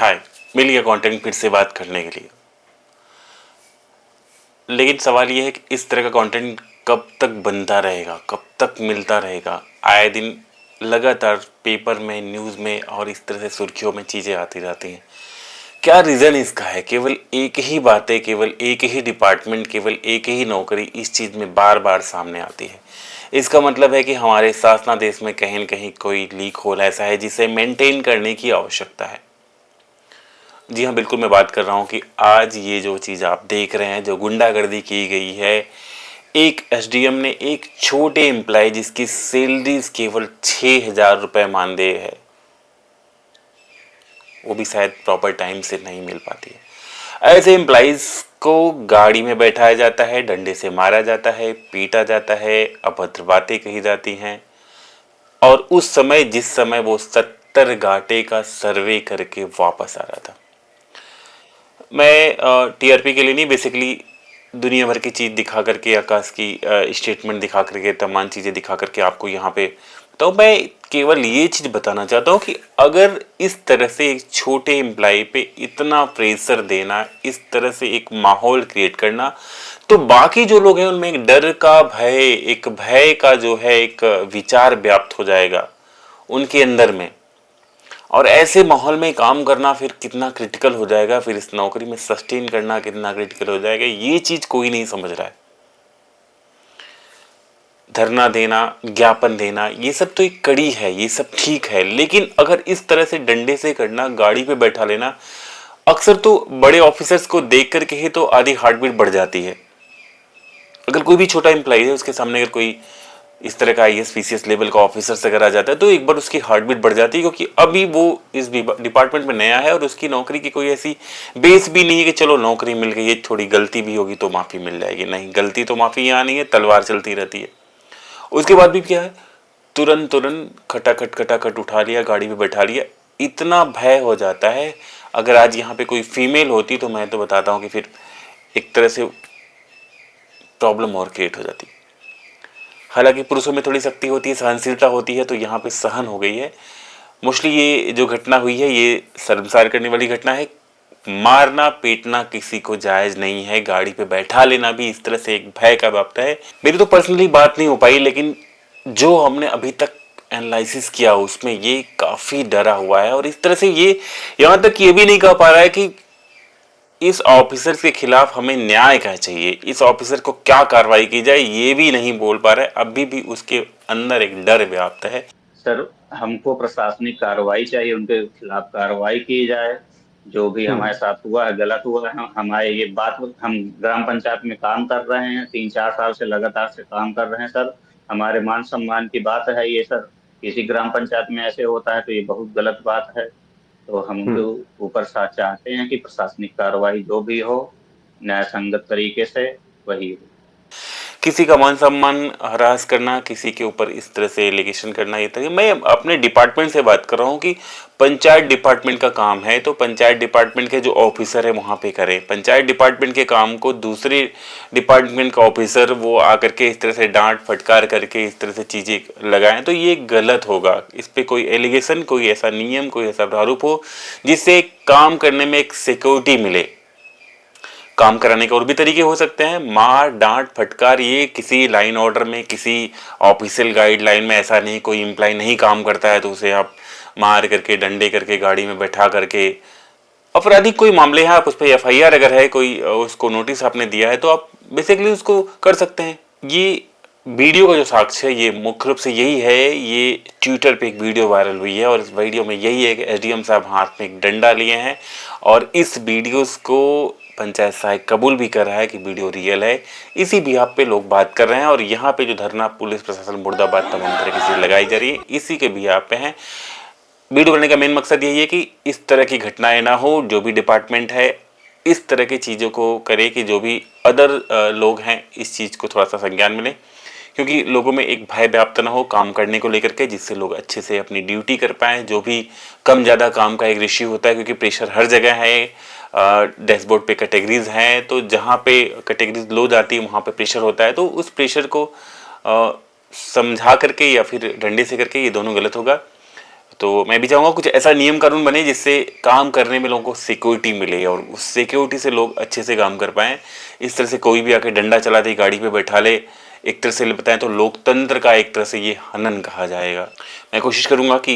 हाय, मिल गया कंटेंट फिर से बात करने के लिए। लेकिन सवाल ये है कि इस तरह का कंटेंट कब तक बनता रहेगा, कब तक मिलता रहेगा। आए दिन लगातार पेपर में, न्यूज़ में और इस तरह से सुर्खियों में चीज़ें आती रहती हैं। क्या रीज़न इसका है? केवल एक ही बातें, केवल एक ही डिपार्टमेंट, केवल एक ही नौकरी इस चीज़ में बार बार सामने आती है। इसका मतलब है कि हमारे शासनादेश में कहीं न कहीं कोई लीक होल ऐसा है जिसे मेंटेन करने की आवश्यकता है। जी हाँ, बिल्कुल मैं बात कर रहा हूँ कि आज ये जो चीज़ आप देख रहे हैं, जो गुंडागर्दी की गई है, एक एसडीएम ने एक छोटे एम्प्लॉय जिसकी सैलरीज केवल 6,000 रुपये मानदेय है, वो भी शायद प्रॉपर टाइम से नहीं मिल पाती है। ऐसे एम्प्लॉइज को गाड़ी में बैठाया जाता है, डंडे से मारा जाता है, पीटा जाता है, अभद्र बातें कही जाती हैं। और उस समय, जिस समय वो 70 घाटे का सर्वे करके वापस आ रहा था, मैं टीआरपी के लिए नहीं, बेसिकली दुनिया भर की चीज़ दिखा करके, आकाश की स्टेटमेंट दिखा करके, तमाम चीज़ें दिखा करके आपको यहाँ पे तो मैं केवल ये चीज़ बताना चाहता हूँ कि अगर इस तरह से एक छोटे एम्प्लॉय पे इतना प्रेशर देना, इस तरह से एक माहौल क्रिएट करना, तो बाकी जो लोग हैं उनमें एक डर का भय, एक भय का जो है एक विचार व्याप्त हो जाएगा उनके अंदर में। और ऐसे माहौल में काम करना फिर कितना क्रिटिकल हो जाएगा, फिर इस नौकरी में सस्टेन करना कितना क्रिटिकल हो जाएगा, ये चीज़ कोई नहीं समझ रहा है। धरना देना, ज्ञापन देना, ये सब तो एक कड़ी है, ये सब ठीक है, लेकिन अगर इस तरह से डंडे से करना, गाड़ी पे बैठा लेना, अक्सर तो बड़े ऑफिसर्स को देख करके ही तो आधी हार्ट बीट बढ़ जाती है। अगर कोई भी छोटा एम्प्लॉय है, उसके सामने अगर कोई इस तरह का आईएएस पीसीएस लेवल का ऑफिसर से अगर आ जाता है तो एक बार उसकी हार्ट बीट बढ़ जाती है, क्योंकि अभी वो इस डिपार्टमेंट में नया है और उसकी नौकरी की कोई ऐसी बेस भी नहीं है कि चलो नौकरी मिल गई है, थोड़ी गलती भी होगी तो माफ़ी मिल जाएगी। नहीं, गलती तो माफ़ी यहाँ नहीं है, तलवार चलती रहती है। उसके बाद भी क्या है, तुरंत तुरंत खटाखट खटाखट उठा लिया, गाड़ी पे बैठा लिया। इतना भय हो जाता है। अगर आज यहाँ पे कोई फीमेल होती तो मैं तो बताता हूँ कि फिर एक तरह से प्रॉब्लम और क्रिएट हो जाती। हालांकि पुरुषों में थोड़ी शक्ति होती है, सहनशीलता होती है, तो यहाँ पे सहन हो गई है। मोस्टली ये जो घटना हुई है ये शर्मसार करने वाली घटना है। मारना पीटना किसी को जायज़ नहीं है, गाड़ी पे बैठा लेना भी इस तरह से एक भय का बात है। मेरी तो पर्सनली बात नहीं हो पाई, लेकिन जो हमने अभी तक एनालिसिस किया उसमें ये काफ़ी डरा हुआ है। और इस तरह से ये यहाँ तक ये भी नहीं कह पा रहा है कि इस ऑफिसर के खिलाफ हमें न्याय क्या चाहिए, इस ऑफिसर को क्या कार्रवाई की जाए, ये भी नहीं बोल पा रहा है। अभी भी उसके अंदर एक डर व्याप्त है। सर, हमको प्रशासनिक कार्रवाई चाहिए, उनके खिलाफ कार्रवाई की जाए। जो भी हमारे साथ हुआ है, गलत हुआ है। हमारे ये बात, हम ग्राम पंचायत में काम कर रहे हैं, 3-4 साल से लगातार से काम कर रहे हैं सर। हमारे मान सम्मान की बात है ये सर। किसी ग्राम पंचायत में ऐसे होता है तो ये बहुत गलत बात है। तो हम उनके ऊपर साथ चाहते हैं कि प्रशासनिक कार्रवाई जो भी हो, न्याय संगत तरीके से वही हो। किसी का मान सम्मान हरास करना, किसी के ऊपर इस तरह से एलिगेशन करना, ये तरीके, मैं अपने डिपार्टमेंट से बात कर रहा हूँ कि पंचायत डिपार्टमेंट का काम है तो पंचायत डिपार्टमेंट के जो ऑफिसर है वहाँ पे करें। पंचायत डिपार्टमेंट के काम को दूसरे डिपार्टमेंट का ऑफिसर वो आकर के इस तरह से डांट फटकार करके इस तरह से चीज़ें लगाएं तो ये गलत होगा। इस पर कोई एलिगेशन, कोई ऐसा नियम, कोई ऐसा प्रारूप हो जिससे काम करने में एक सिक्योरिटी मिले। काम कराने के और भी तरीके हो सकते हैं, मार डांट फटकार, ये किसी लाइन ऑर्डर में, किसी ऑफिशियल गाइडलाइन में ऐसा नहीं। कोई एम्प्लॉय नहीं काम करता है तो उसे आप मार करके, डंडे करके, गाड़ी में बैठा करके, आपराधिक कोई मामले हैं, आप उस पर एफआईआर अगर है, कोई उसको नोटिस आपने दिया है तो आप बेसिकली उसको कर सकते हैं। ये वीडियो का जो साक्ष्य है ये मुख्य रूप से यही है। ये ट्विटर पे एक वीडियो वायरल हुई है और इस वीडियो में यही है कि एसडीएम साहब हाथ में एक डंडा लिए हैं और इस वीडियोस को पंचायत सहायक कबूल भी कर रहा है कि वीडियो रियल है। इसी बिहाफ पे लोग बात कर रहे हैं और यहाँ पे जो धरना पुलिस प्रशासन मुर्दाबाद तमाम तरीके से लगाई जा रही है, इसी के बिहाफ पे है। वीडियो करने का मेन मकसद यही है कि इस तरह की घटनाएं ना हो। जो भी डिपार्टमेंट है इस तरह की चीज़ों को करे कि जो भी अदर लोग हैं इस चीज़ को थोड़ा सा संज्ञान मिले, क्योंकि लोगों में एक भय व्याप्त ना हो काम करने को लेकर के, जिससे लोग अच्छे से अपनी ड्यूटी कर पाएँ। जो भी कम ज़्यादा काम का एक रेशियो होता है, क्योंकि प्रेशर हर जगह है। डैशबोर्ड पे कैटेगरीज हैं तो जहाँ पे कैटेगरीज लो जाती है वहाँ पे प्रेशर होता है, तो उस प्रेशर को समझा करके या फिर डंडे से करके, ये दोनों गलत होगा। तो मैं भी चाहूँगा कुछ ऐसा नियम कानून बने जिससे काम करने में लोगों को सिक्योरिटी मिले और उस सिक्योरिटी से लोग अच्छे से काम कर पाएँ। इस तरह से कोई भी आके डंडा चला दे, गाड़ी पे बैठा ले, एक तरह से बताएं तो लोकतंत्र का एक तरह से ये हनन कहा जाएगा। मैं कोशिश करूंगा कि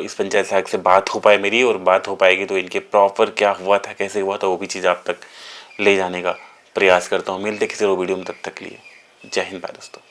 इस पंचायत सहायक से बात हो पाए मेरी, और बात हो पाएगी तो इनके प्रॉपर क्या हुआ था, कैसे हुआ था, वो भी चीज़ आप तक ले जाने का प्रयास करता हूँ। मिलते किसी और वीडियो में, तब तक लिए जय हिंद भाई दोस्तों।